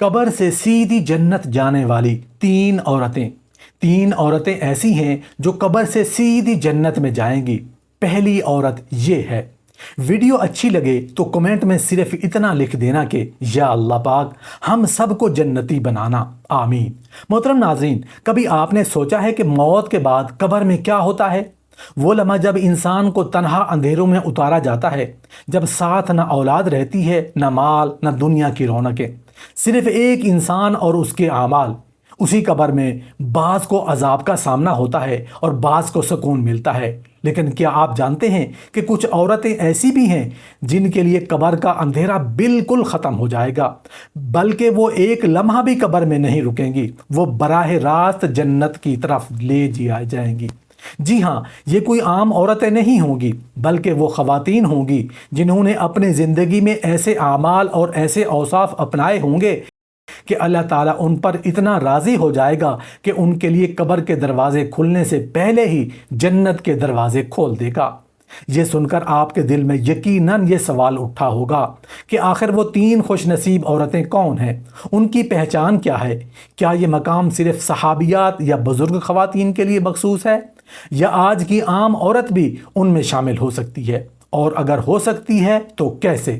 قبر سے سیدھی جنت جانے والی تین عورتیں ایسی ہیں جو قبر سے سیدھی جنت میں جائیں گی۔ پہلی عورت یہ ہے۔ ویڈیو اچھی لگے تو کمنٹ میں صرف اتنا لکھ دینا کہ یا اللہ پاک ہم سب کو جنتی بنانا، آمین۔ محترم ناظرین، کبھی آپ نے سوچا ہے کہ موت کے بعد قبر میں کیا ہوتا ہے؟ وہ لمحہ جب انسان کو تنہا اندھیروں میں اتارا جاتا ہے، جب ساتھ نہ اولاد رہتی ہے، نہ مال، نہ دنیا کی رونقیں، صرف ایک انسان اور اس کے اعمال۔ اسی قبر میں بعض کو عذاب کا سامنا ہوتا ہے اور بعض کو سکون ملتا ہے۔ لیکن کیا آپ جانتے ہیں کہ کچھ عورتیں ایسی بھی ہیں جن کے لیے قبر کا اندھیرا بالکل ختم ہو جائے گا، بلکہ وہ ایک لمحہ بھی قبر میں نہیں رکیں گی، وہ براہ راست جنت کی طرف لے جائیں گی۔ جی ہاں، یہ کوئی عام عورتیں نہیں ہوں گی، بلکہ وہ خواتین ہوں گی جنہوں نے اپنے زندگی میں ایسے اعمال اور ایسے اوصاف اپنائے ہوں گے کہ اللہ تعالیٰ ان پر اتنا راضی ہو جائے گا کہ ان کے لیے قبر کے دروازے کھلنے سے پہلے ہی جنت کے دروازے کھول دے گا۔ یہ سن کر آپ کے دل میں یقیناً یہ سوال اٹھا ہوگا کہ آخر وہ تین خوش نصیب عورتیں کون ہیں؟ ان کی پہچان کیا ہے؟ کیا یہ مقام صرف صحابیات یا بزرگ خواتین کے لیے مخصوص ہے، یا آج کی عام عورت بھی ان میں شامل ہو سکتی ہے؟ اور اگر ہو سکتی ہے تو کیسے؟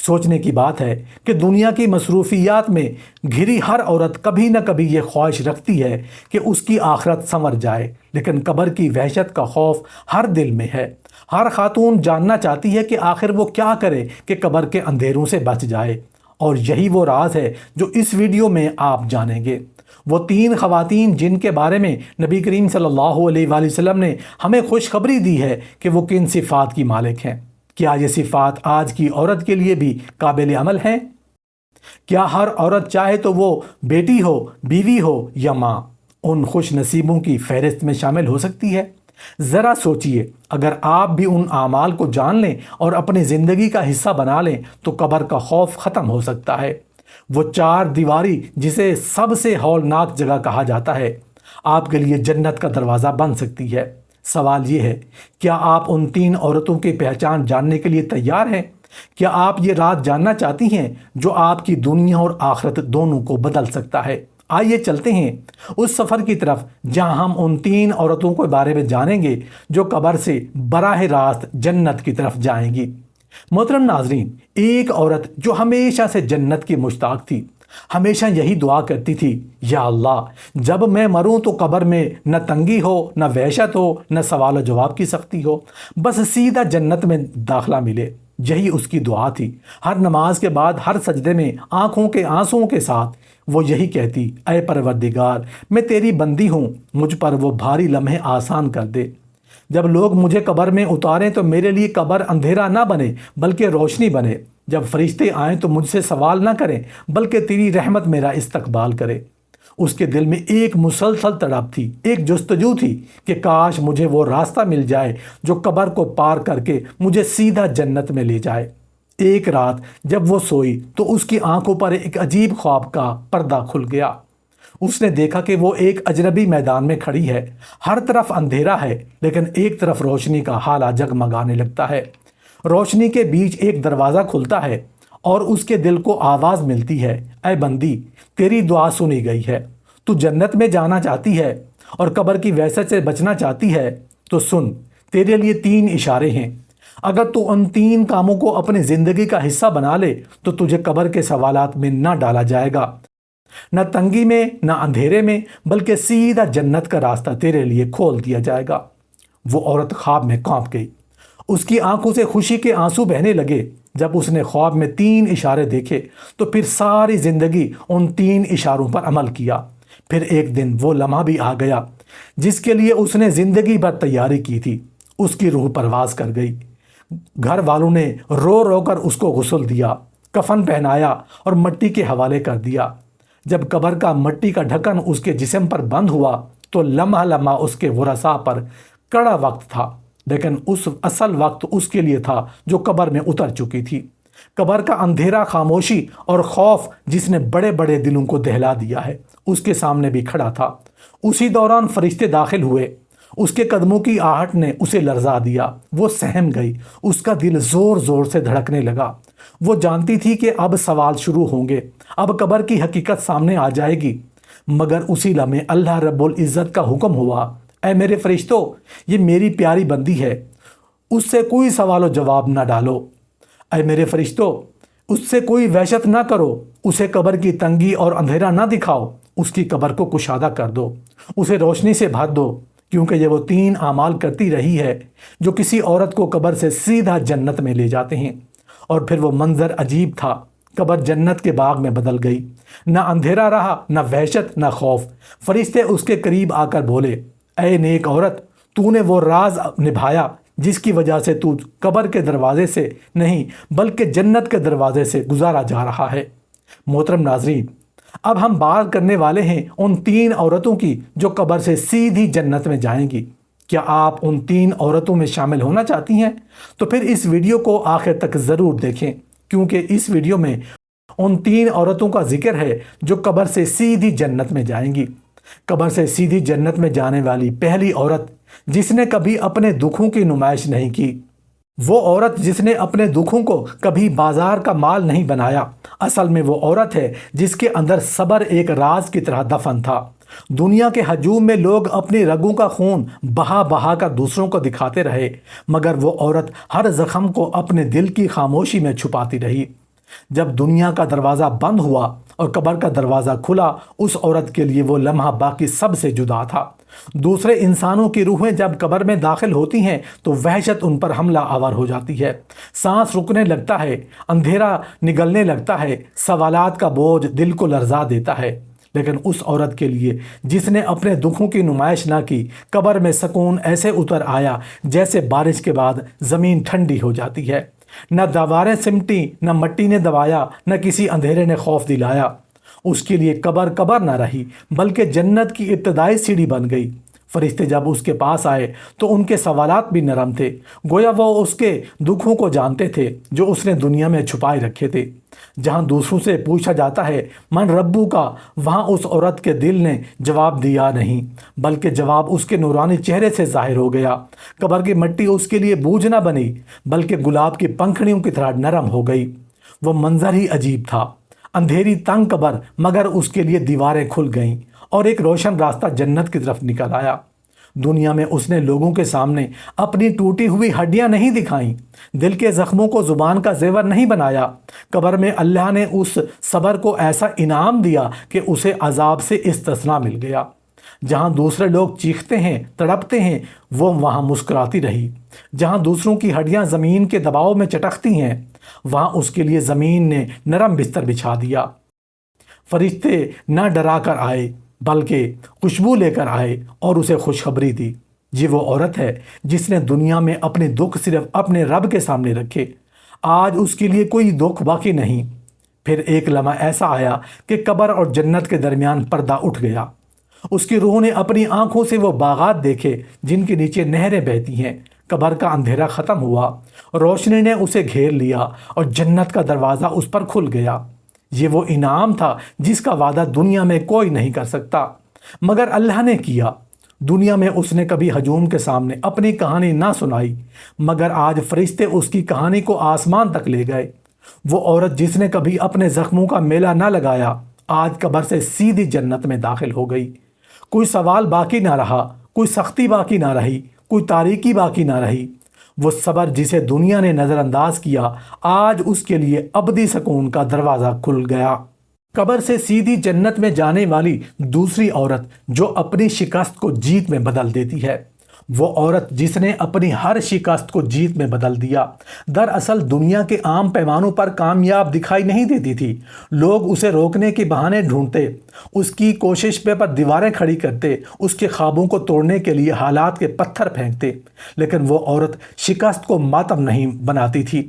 سوچنے کی بات ہے کہ دنیا کی مصروفیات میں گھری ہر عورت کبھی نہ کبھی یہ خواہش رکھتی ہے کہ اس کی آخرت سنور جائے، لیکن قبر کی وحشت کا خوف ہر دل میں ہے۔ ہر خاتون جاننا چاہتی ہے کہ آخر وہ کیا کرے کہ قبر کے اندھیروں سے بچ جائے، اور یہی وہ راز ہے جو اس ویڈیو میں آپ جانیں گے۔ وہ تین خواتین جن کے بارے میں نبی کریم صلی اللہ علیہ وآلہ وسلم نے ہمیں خوشخبری دی ہے کہ وہ کن صفات کی مالک ہیں۔ کیا یہ صفات آج کی عورت کے لیے بھی قابل عمل ہیں؟ کیا ہر عورت چاہے تو وہ بیٹی ہو، بیوی ہو یا ماں، ان خوش نصیبوں کی فہرست میں شامل ہو سکتی ہے؟ ذرا سوچئے، اگر آپ بھی ان اعمال کو جان لیں اور اپنی زندگی کا حصہ بنا لیں تو قبر کا خوف ختم ہو سکتا ہے۔ وہ چار دیواری جسے سب سے ہولناک جگہ کہا جاتا ہے، آپ کے لیے جنت کا دروازہ بن سکتی ہے۔ سوال یہ ہے، کیا آپ ان تین عورتوں کی پہچان جاننے کے لیے تیار ہیں؟ کیا آپ یہ راز جاننا چاہتی ہیں جو آپ کی دنیا اور آخرت دونوں کو بدل سکتا ہے؟ آئیے چلتے ہیں اس سفر کی طرف جہاں ہم ان تین عورتوں کے بارے میں جانیں گے جو قبر سے براہ راست جنت کی طرف جائیں گی۔ محترم ناظرین، ایک عورت جو ہمیشہ سے جنت کی مشتاق تھی، ہمیشہ یہی دعا کرتی تھی، یا اللہ جب میں مروں تو قبر میں نہ تنگی ہو، نہ وحشت ہو، نہ سوال و جواب کی سختی ہو، بس سیدھا جنت میں داخلہ ملے۔ یہی اس کی دعا تھی۔ ہر نماز کے بعد، ہر سجدے میں آنکھوں کے آنسوؤں کے ساتھ وہ یہی کہتی، اے پروردگار میں تیری بندی ہوں، مجھ پر وہ بھاری لمحے آسان کر دے۔ جب لوگ مجھے قبر میں اتاریں تو میرے لیے قبر اندھیرا نہ بنے بلکہ روشنی بنے۔ جب فرشتے آئیں تو مجھ سے سوال نہ کریں بلکہ تیری رحمت میرا استقبال کرے۔ اس کے دل میں ایک مسلسل تڑپ تھی، ایک جستجو تھی کہ کاش مجھے وہ راستہ مل جائے جو قبر کو پار کر کے مجھے سیدھا جنت میں لے جائے۔ ایک رات جب وہ سوئی تو اس کی آنکھوں پر ایک عجیب خواب کا پردہ کھل گیا۔ اس نے دیکھا کہ وہ ایک اجنبی میدان میں کھڑی ہے، ہر طرف اندھیرا ہے لیکن ایک طرف روشنی کا حالہ جگمگانے لگتا ہے۔ روشنی کے بیچ ایک دروازہ کھلتا ہے اور اس کے دل کو آواز ملتی ہے، اے بندی تیری دعا سنی گئی ہے، تو جنت میں جانا چاہتی ہے اور قبر کی وحشت سے بچنا چاہتی ہے تو سن، تیرے لیے تین اشارے ہیں۔ اگر تو ان تین کاموں کو اپنی زندگی کا حصہ بنا لے تو تجھے قبر کے سوالات میں نہ ڈالا جائے گا، نہ تنگی میں، نہ اندھیرے میں، بلکہ سیدھا جنت کا راستہ تیرے لیے کھول دیا جائے گا۔ وہ عورت خواب میں کانپ گئی، اس کی آنکھوں سے خوشی کے آنسو بہنے لگے۔ جب اس نے خواب میں تین اشارے دیکھے تو پھر ساری زندگی ان تین اشاروں پر عمل کیا۔ پھر ایک دن وہ لمحہ بھی آ گیا جس کے لیے اس نے زندگی بھر تیاری کی تھی۔ اس کی روح پرواز کر گئی۔ گھر والوں نے رو رو کر اس کو غسل دیا، کفن پہنایا اور مٹی کے حوالے کر دیا۔ جب قبر کا مٹی کا ڈھکن اس کے جسم پر بند ہوا تو لمحہ لمحہ اس کے ورثاء پر کڑا وقت تھا، لیکن اصل وقت اس کے لیے تھا جو قبر میں اتر چکی تھی۔ قبر کا اندھیرا، خاموشی اور خوف جس نے بڑے بڑے دلوں کو دہلا دیا ہے، اس کے سامنے بھی کھڑا تھا۔ اسی دوران فرشتے داخل ہوئے، اس کے قدموں کی آہٹ نے اسے لرزا دیا، وہ سہم گئی، اس کا دل زور زور سے دھڑکنے لگا۔ وہ جانتی تھی کہ اب سوال شروع ہوں گے، اب قبر کی حقیقت سامنے آ جائے گی۔ مگر اسی لمحے اللہ رب العزت کا حکم ہوا، اے میرے فرشتوں، یہ میری پیاری بندی ہے، اس سے کوئی سوال و جواب نہ ڈالو۔ اے میرے فرشتوں، اس سے کوئی وحشت نہ کرو، اسے قبر کی تنگی اور اندھیرا نہ دکھاؤ، اس کی قبر کو کشادہ کر دو، اسے روشنی سے بھر دو، کیونکہ یہ وہ 3 اعمال کرتی رہی ہے جو کسی عورت کو قبر سے سیدھا جنت میں لے جاتے ہیں۔ اور پھر وہ منظر عجیب تھا، قبر جنت کے باغ میں بدل گئی، نہ اندھیرا رہا، نہ وحشت، نہ خوف۔ فرشتے اس کے قریب آ کر بولے، اے نیک عورت، تو نے وہ راز نبھایا جس کی وجہ سے تو قبر کے دروازے سے نہیں بلکہ جنت کے دروازے سے گزارا جا رہا ہے۔ محترم ناظرین، اب ہم بات کرنے والے ہیں ان 3 عورتوں کی جو قبر سے سیدھی جنت میں جائیں گی۔ کیا آپ ان 3 عورتوں میں شامل ہونا چاہتی ہیں؟ تو پھر اس ویڈیو کو آخر تک ضرور دیکھیں، کیونکہ اس ویڈیو میں ان 3 عورتوں کا ذکر ہے جو قبر سے سیدھی جنت میں جائیں گی۔ قبر سے سیدھی جنت میں جانے والی پہلی عورت جس نے کبھی اپنے دکھوں کی نمائش نہیں کی، وہ عورت جس نے اپنے دکھوں کو کبھی بازار کا مال نہیں بنایا، اصل میں وہ عورت ہے جس کے اندر صبر ایک راز کی طرح دفن تھا۔ دنیا کے ہجوم میں لوگ اپنی رگوں کا خون بہا بہا کر دوسروں کو دکھاتے رہے، مگر وہ عورت ہر زخم کو اپنے دل کی خاموشی میں چھپاتی رہی۔ جب دنیا کا دروازہ بند ہوا اور قبر کا دروازہ کھلا، اس عورت کے لیے وہ لمحہ باقی سب سے جدا تھا۔ دوسرے انسانوں کی روحیں جب قبر میں داخل ہوتی ہیں تو وحشت ان پر حملہ آور ہو جاتی ہے، سانس رکنے لگتا ہے، اندھیرا نگلنے لگتا ہے، سوالات کا بوجھ دل کو لرزا دیتا ہے۔ لیکن اس عورت کے لیے جس نے اپنے دکھوں کی نمائش نہ کی، قبر میں سکون ایسے اتر آیا جیسے بارش کے بعد زمین ٹھنڈی ہو جاتی ہے۔ نہ دیواریں سمٹی، نہ مٹی نے دبایا، نہ کسی اندھیرے نے خوف دلایا۔ اس کے لیے قبر قبر نہ رہی بلکہ جنت کی ابتدائی سیڑھی بن گئی۔ فرشتے جب اس کے پاس آئے تو ان کے سوالات بھی نرم تھے، گویا وہ اس کے دکھوں کو جانتے تھے جو اس نے دنیا میں چھپائے رکھے تھے۔ جہاں دوسروں سے پوچھا جاتا ہے من ربو کا، وہاں اس عورت کے دل نے جواب دیا نہیں، بلکہ جواب اس کے نورانی چہرے سے ظاہر ہو گیا۔ قبر کی مٹی اس کے لیے بوجھ نہ بنی بلکہ گلاب کی پنکھڑیوں کی طرح نرم ہو گئی۔ وہ منظر ہی عجیب تھا، اندھیری تنگ قبر، مگر اس کے لیے دیواریں کھل گئیں اور ایک روشن راستہ جنت کی طرف نکل آیا۔ دنیا میں اس نے لوگوں کے سامنے اپنی ٹوٹی ہوئی ہڈیاں نہیں دکھائیں، دل کے زخموں کو زبان کا زیور نہیں بنایا۔ قبر میں اللہ نے اس صبر کو ایسا انعام دیا کہ اسے عذاب سے استثناء مل گیا۔ جہاں دوسرے لوگ چیختے ہیں، تڑپتے ہیں، وہ وہاں مسکراتی رہی۔ جہاں دوسروں کی ہڈیاں زمین کے دباؤ میں چٹکتی ہیں، وہاں اس کے لیے زمین نے نرم بستر بچھا دیا۔ فرشتے نہ ڈرا کر آئے بلکہ خوشبو لے کر آئے اور اسے خوشخبری دی۔ یہ وہ عورت ہے جس نے دنیا میں اپنے دکھ صرف اپنے رب کے سامنے رکھے۔ آج اس کے لیے کوئی دکھ باقی نہیں۔ پھر ایک لمحہ ایسا آیا کہ قبر اور جنت کے درمیان پردہ اٹھ گیا۔ اس کی روح نے اپنی آنکھوں سے وہ باغات دیکھے جن کے نیچے نہریں بہتی ہیں۔ قبر کا اندھیرا ختم ہوا، روشنی نے اسے گھیر لیا اور جنت کا دروازہ اس پر کھل گیا۔ یہ وہ انعام تھا جس کا وعدہ دنیا میں کوئی نہیں کر سکتا، مگر اللہ نے کیا۔ دنیا میں اس نے کبھی ہجوم کے سامنے اپنی کہانی نہ سنائی، مگر آج فرشتے اس کی کہانی کو آسمان تک لے گئے۔ وہ عورت جس نے کبھی اپنے زخموں کا میلہ نہ لگایا، آج قبر سے سیدھی جنت میں داخل ہو گئی۔ کوئی سوال باقی نہ رہا، کوئی سختی باقی نہ رہی، کوئی تاریکی باقی نہ رہی۔ وہ صبر جسے دنیا نے نظر انداز کیا، آج اس کے لیے ابدی سکون کا دروازہ کھل گیا۔ قبر سے سیدھی جنت میں جانے والی دوسری عورت جو اپنی شکست کو جیت میں بدل دیتی ہے، وہ عورت جس نے اپنی ہر شکست کو جیت میں بدل دیا، دراصل دنیا کے عام پیمانوں پر کامیاب دکھائی نہیں دیتی تھی۔ لوگ اسے روکنے کے بہانے ڈھونڈتے، اس کی کوشش پر دیواریں کھڑی کرتے، اس کے خوابوں کو توڑنے کے لیے حالات کے پتھر پھینکتے، لیکن وہ عورت شکست کو ماتم نہیں بناتی تھی۔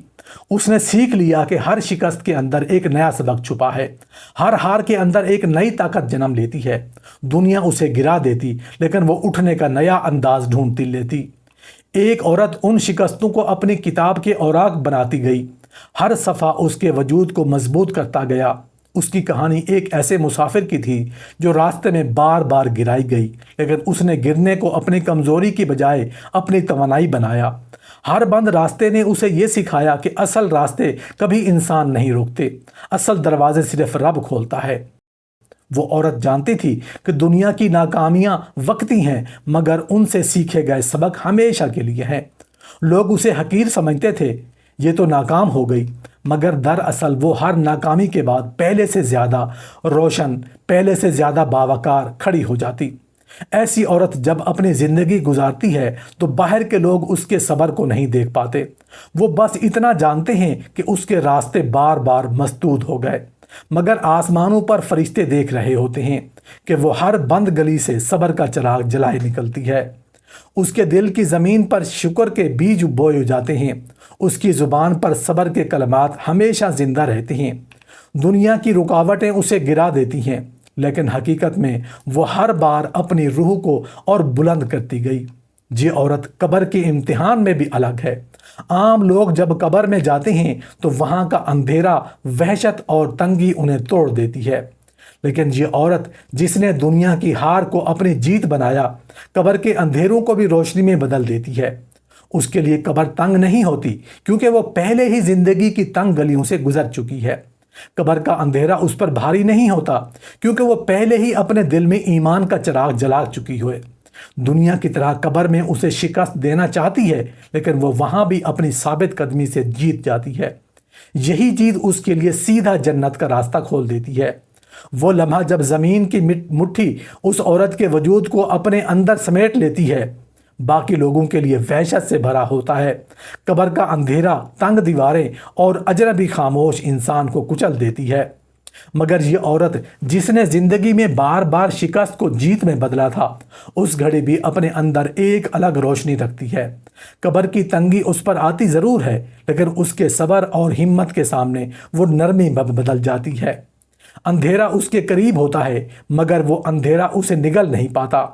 اس نے سیکھ لیا کہ ہر شکست کے اندر ایک نیا سبق چھپا ہے، ہر ہار کے اندر ایک نئی طاقت جنم لیتی ہے۔ دنیا اسے گرا دیتی لیکن وہ اٹھنے کا نیا انداز ڈھونڈتی لیتی۔ ایک عورت ان شکستوں کو اپنی کتاب کے اوراق بناتی گئی، ہر صفحہ اس کے وجود کو مضبوط کرتا گیا۔ اس کی کہانی ایک ایسے مسافر کی تھی جو راستے میں بار بار گرائی گئی، لیکن اس نے گرنے کو اپنی کمزوری کی بجائے اپنی توانائی بنایا۔ ہر بند راستے نے اسے یہ سکھایا کہ اصل راستے کبھی انسان نہیں روکتے، اصل دروازے صرف رب کھولتا ہے۔ وہ عورت جانتی تھی کہ دنیا کی ناکامیاں وقتی ہیں، مگر ان سے سیکھے گئے سبق ہمیشہ کے لیے ہیں۔ لوگ اسے حقیر سمجھتے تھے، یہ تو ناکام ہو گئی، مگر دراصل وہ ہر ناکامی کے بعد پہلے سے زیادہ روشن، پہلے سے زیادہ باوقار کھڑی ہو جاتی۔ ایسی عورت جب اپنی زندگی گزارتی ہے تو باہر کے لوگ اس کے صبر کو نہیں دیکھ پاتے، وہ بس اتنا جانتے ہیں کہ اس کے راستے بار بار مسدود ہو گئے، مگر آسمانوں پر فرشتے دیکھ رہے ہوتے ہیں کہ وہ ہر بند گلی سے صبر کا چراغ جلائے نکلتی ہے۔ اس کے دل کی زمین پر شکر کے بیج بوئے جاتے ہیں، اس کی زبان پر صبر کے کلمات ہمیشہ زندہ رہتے ہیں۔ دنیا کی رکاوٹیں اسے گرا دیتی ہیں، لیکن حقیقت میں وہ ہر بار اپنی روح کو اور بلند کرتی گئی۔ یہ عورت قبر کے امتحان میں بھی الگ ہے۔ عام لوگ جب قبر میں جاتے ہیں تو وہاں کا اندھیرا، وحشت اور تنگی انہیں توڑ دیتی ہے، لیکن یہ عورت جس نے دنیا کی ہار کو اپنی جیت بنایا، قبر کے اندھیروں کو بھی روشنی میں بدل دیتی ہے۔ اس کے لیے قبر تنگ نہیں ہوتی، کیونکہ وہ پہلے ہی زندگی کی تنگ گلیوں سے گزر چکی ہے۔ قبر کا اندھیرا اس پر بھاری نہیں ہوتا، کیونکہ وہ پہلے ہی اپنے دل میں ایمان کا چراغ جلا چکی ہوئے۔ دنیا کی طرح قبر میں اسے شکست دینا چاہتی ہے، لیکن وہ وہاں بھی اپنی ثابت قدمی سے جیت جاتی ہے۔ یہی جیت اس کے لیے سیدھا جنت کا راستہ کھول دیتی ہے۔ وہ لمحہ جب زمین کی مٹھی اس عورت کے وجود کو اپنے اندر سمیٹ لیتی ہے، باقی لوگوں کے لیے وحشت سے بھرا ہوتا ہے۔ قبر کا اندھیرا، تنگ دیواریں اور اجنبی خاموش انسان کو کچل دیتی ہے، مگر یہ عورت جس نے زندگی میں بار بار شکست کو جیت میں بدلا تھا، اس گھڑی بھی اپنے اندر ایک الگ روشنی رکھتی ہے۔ قبر کی تنگی اس پر آتی ضرور ہے، لیکن اس کے صبر اور ہمت کے سامنے وہ نرمی بدل جاتی ہے۔ اندھیرا اس کے قریب ہوتا ہے، مگر وہ اندھیرا اسے نگل نہیں پاتا۔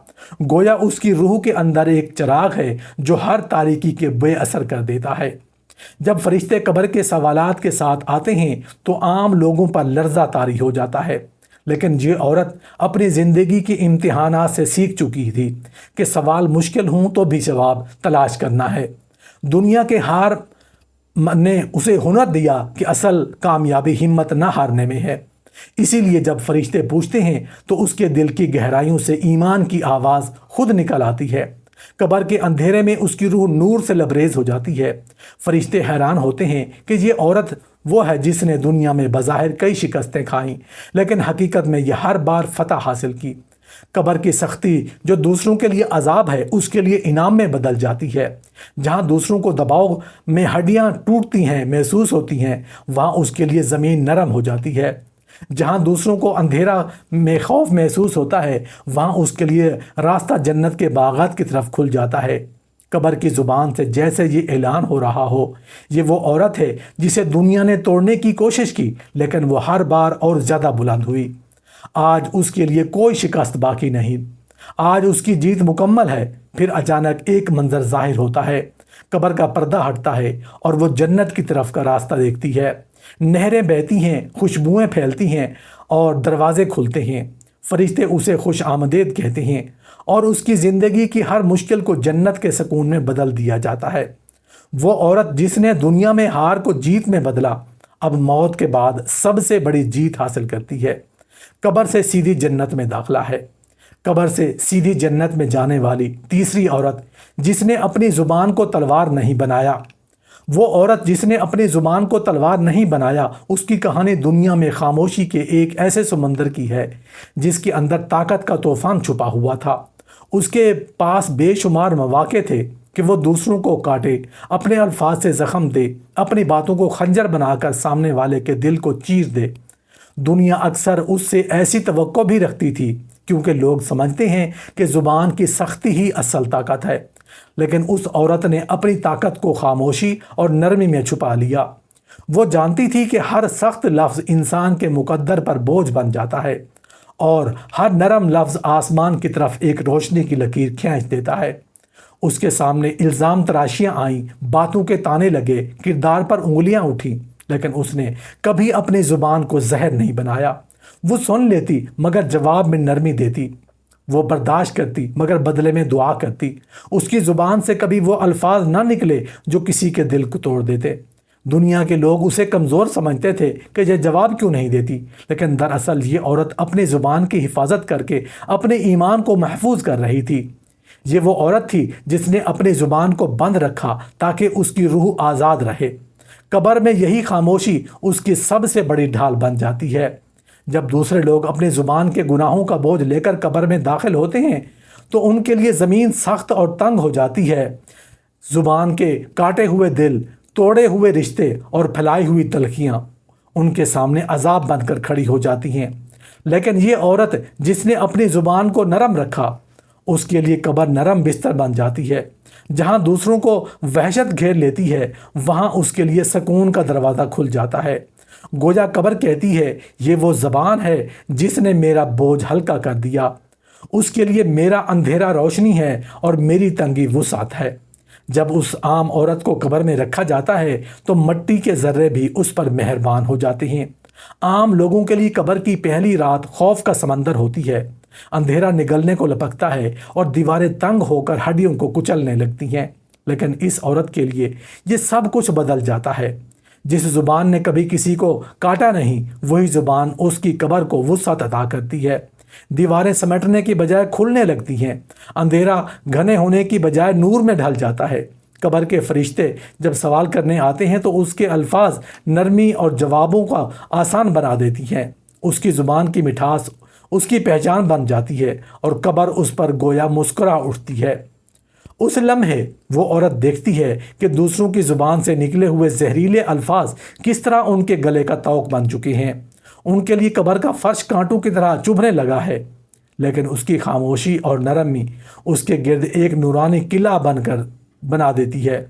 گویا اس کی روح کے اندر ایک چراغ ہے جو ہر تاریکی کے بے اثر کر دیتا ہے۔ جب فرشتے قبر کے سوالات کے ساتھ آتے ہیں تو عام لوگوں پر لرزہ طاری ہو جاتا ہے، لیکن یہ عورت اپنی زندگی کے امتحانات سے سیکھ چکی تھی کہ سوال مشکل ہوں تو بھی جواب تلاش کرنا ہے۔ دنیا کے ہار نے اسے ہنر دیا کہ اصل کامیابی ہمت نہ ہارنے میں ہے۔ اسی لیے جب فرشتے پوچھتے ہیں تو اس کے دل کی گہرائیوں سے ایمان کی آواز خود نکل آتی ہے۔ قبر کے اندھیرے میں اس کی روح نور سے لبریز ہو جاتی ہے۔ فرشتے حیران ہوتے ہیں کہ یہ عورت وہ ہے جس نے دنیا میں بظاہر کئی شکستیں کھائیں، لیکن حقیقت میں یہ ہر بار فتح حاصل کی۔ قبر کی سختی جو دوسروں کے لیے عذاب ہے، اس کے لیے انعام میں بدل جاتی ہے۔ جہاں دوسروں کو دباؤ میں ہڈیاں ٹوٹتی ہیں محسوس ہوتی ہیں، وہاں اس کے لیے زمین نرم ہو جاتی ہے۔ جہاں دوسروں کو اندھیرا میں خوف محسوس ہوتا ہے، وہاں اس کے لیے راستہ جنت کے باغات کی طرف کھل جاتا ہے۔ قبر کی زبان سے جیسے یہ اعلان ہو رہا ہو، یہ وہ عورت ہے جسے دنیا نے توڑنے کی کوشش کی، لیکن وہ ہر بار اور زیادہ بلند ہوئی۔ آج اس کے لیے کوئی شکست باقی نہیں، آج اس کی جیت مکمل ہے۔ پھر اچانک ایک منظر ظاہر ہوتا ہے، قبر کا پردہ ہٹتا ہے اور وہ جنت کی طرف کا راستہ دیکھتی ہے۔ نہریں بہتی ہیں، خوشبوئیں پھیلتی ہیں اور دروازے کھلتے ہیں۔ فرشتے اسے خوش آمدید کہتے ہیں اور اس کی زندگی کی ہر مشکل کو جنت کے سکون میں بدل دیا جاتا ہے۔ وہ عورت جس نے دنیا میں ہار کو جیت میں بدلا، اب موت کے بعد سب سے بڑی جیت حاصل کرتی ہے۔ قبر سے سیدھی جنت میں داخلہ ہے۔ قبر سے سیدھی جنت میں جانے والی تیسری عورت جس نے اپنی زبان کو تلوار نہیں بنایا، وہ عورت جس نے اپنی زبان کو تلوار نہیں بنایا، اس کی کہانی دنیا میں خاموشی کے ایک ایسے سمندر کی ہے جس کے اندر طاقت کا طوفان چھپا ہوا تھا۔ اس کے پاس بے شمار مواقع تھے کہ وہ دوسروں کو کاٹے، اپنے الفاظ سے زخم دے، اپنی باتوں کو خنجر بنا کر سامنے والے کے دل کو چیر دے۔ دنیا اکثر اس سے ایسی توقع بھی رکھتی تھی، کیونکہ لوگ سمجھتے ہیں کہ زبان کی سختی ہی اصل طاقت ہے، لیکن اس عورت نے اپنی طاقت کو خاموشی اور نرمی میں چھپا لیا۔ وہ جانتی تھی کہ ہر سخت لفظ انسان کے مقدر پر بوجھ بن جاتا ہے اور ہر نرم لفظ آسمان کی طرف ایک روشنی کی لکیر کھینچ دیتا ہے۔ اس کے سامنے الزام تراشیاں آئیں، باتوں کے تانے لگے، کردار پر انگلیاں اٹھیں، لیکن اس نے کبھی اپنی زبان کو زہر نہیں بنایا۔ وہ سن لیتی مگر جواب میں نرمی دیتی، وہ برداشت کرتی مگر بدلے میں دعا کرتی۔ اس کی زبان سے کبھی وہ الفاظ نہ نکلے جو کسی کے دل کو توڑ دیتے۔ دنیا کے لوگ اسے کمزور سمجھتے تھے کہ یہ جواب کیوں نہیں دیتی، لیکن دراصل یہ عورت اپنی زبان کی حفاظت کر کے اپنے ایمان کو محفوظ کر رہی تھی۔ یہ وہ عورت تھی جس نے اپنی زبان کو بند رکھا تاکہ اس کی روح آزاد رہے۔ قبر میں یہی خاموشی اس کی سب سے بڑی ڈھال بن جاتی ہے۔ جب دوسرے لوگ اپنی زبان کے گناہوں کا بوجھ لے کر قبر میں داخل ہوتے ہیں تو ان کے لیے زمین سخت اور تنگ ہو جاتی ہے۔ زبان کے کاٹے ہوئے دل، توڑے ہوئے رشتے اور پھیلائی ہوئی تلخیاں ان کے سامنے عذاب بن کر کھڑی ہو جاتی ہیں۔ لیکن یہ عورت جس نے اپنی زبان کو نرم رکھا، اس کے لیے قبر نرم بستر بن جاتی ہے۔ جہاں دوسروں کو وحشت گھیر لیتی ہے، وہاں اس کے لیے سکون کا دروازہ کھل جاتا ہے۔ گویا قبر کہتی ہے، یہ وہ زبان ہے جس نے میرا بوجھ ہلکا کر دیا۔ اس کے لیے میرا اندھیرا روشنی ہے اور میری تنگی وسعت ہے۔ جب اس عام عورت کو قبر میں رکھا جاتا ہے تو مٹی کے ذرے بھی اس پر مہربان ہو جاتے ہیں۔ عام لوگوں کے لیے قبر کی پہلی رات خوف کا سمندر ہوتی ہے۔ اندھیرا نگلنے کو لپکتا ہے اور دیواریں تنگ ہو کر ہڈیوں کو کچلنے لگتی ہیں۔ لیکن اس عورت کے لیے یہ سب کچھ بدل جاتا ہے۔ جس زبان نے کبھی کسی کو کاٹا نہیں، وہی زبان اس کی قبر کو وسعت عطا کرتی ہے۔ دیواریں سمیٹنے کی بجائے کھلنے لگتی ہیں، اندھیرا گھنے ہونے کی بجائے نور میں ڈھل جاتا ہے۔ قبر کے فرشتے جب سوال کرنے آتے ہیں تو اس کے الفاظ نرمی اور جوابوں کا آسان بنا دیتی ہیں۔ اس کی زبان کی مٹھاس اس کی پہچان بن جاتی ہے اور قبر اس پر گویا مسکرا اٹھتی ہے۔ اس لمحے وہ عورت دیکھتی ہے کہ دوسروں کی زبان سے نکلے ہوئے زہریلے الفاظ کس طرح ان کے گلے کا طوق بن چکے ہیں۔ ان کے لیے قبر کا فرش کانٹوں کی طرح چبھنے لگا ہے، لیکن اس کی خاموشی اور نرمی اس کے گرد ایک نورانی قلعہ بنا دیتی ہے۔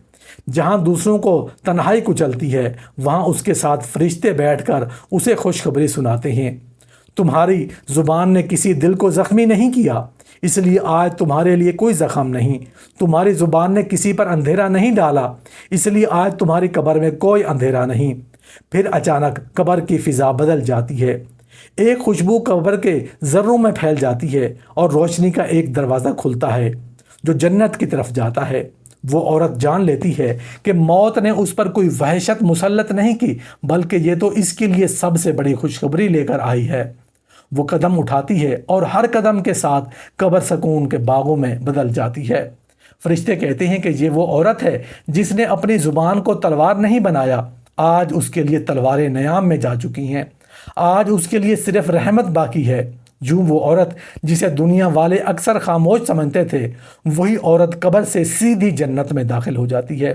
جہاں دوسروں کو تنہائی کچلتی ہے، وہاں اس کے ساتھ فرشتے بیٹھ کر اسے خوشخبری سناتے ہیں۔ تمہاری زبان نے کسی دل کو زخمی نہیں کیا، اس لیے آج تمہارے لیے کوئی زخم نہیں۔ تمہاری زبان نے کسی پر اندھیرا نہیں ڈالا، اس لیے آج تمہاری قبر میں کوئی اندھیرا نہیں۔ پھر اچانک قبر کی فضا بدل جاتی ہے۔ ایک خوشبو قبر کے ذروں میں پھیل جاتی ہے اور روشنی کا ایک دروازہ کھلتا ہے جو جنت کی طرف جاتا ہے۔ وہ عورت جان لیتی ہے کہ موت نے اس پر کوئی وحشت مسلط نہیں کی، بلکہ یہ تو اس کے لیے سب سے بڑی خوشخبری لے کر آئی ہے۔ وہ قدم اٹھاتی ہے اور ہر قدم کے ساتھ قبر سکون کے باغوں میں بدل جاتی ہے۔ فرشتے کہتے ہیں کہ یہ وہ عورت ہے جس نے اپنی زبان کو تلوار نہیں بنایا، آج اس کے لیے تلواریں نیام میں جا چکی ہیں، آج اس کے لیے صرف رحمت باقی ہے۔ یوں وہ عورت جسے دنیا والے اکثر خاموش سمجھتے تھے، وہی عورت قبر سے سیدھی جنت میں داخل ہو جاتی ہے۔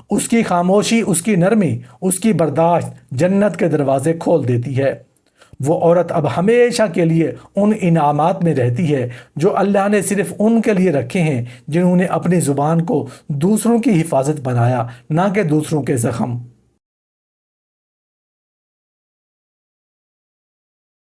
اس کی خاموشی، اس کی نرمی، اس کی برداشت جنت کے دروازے کھول دیتی ہے۔ وہ عورت اب ہمیشہ کے لیے ان انعامات میں رہتی ہے جو اللہ نے صرف ان کے لیے رکھے ہیں جنہوں نے اپنی زبان کو دوسروں کی حفاظت بنایا، نہ کہ دوسروں کے زخم۔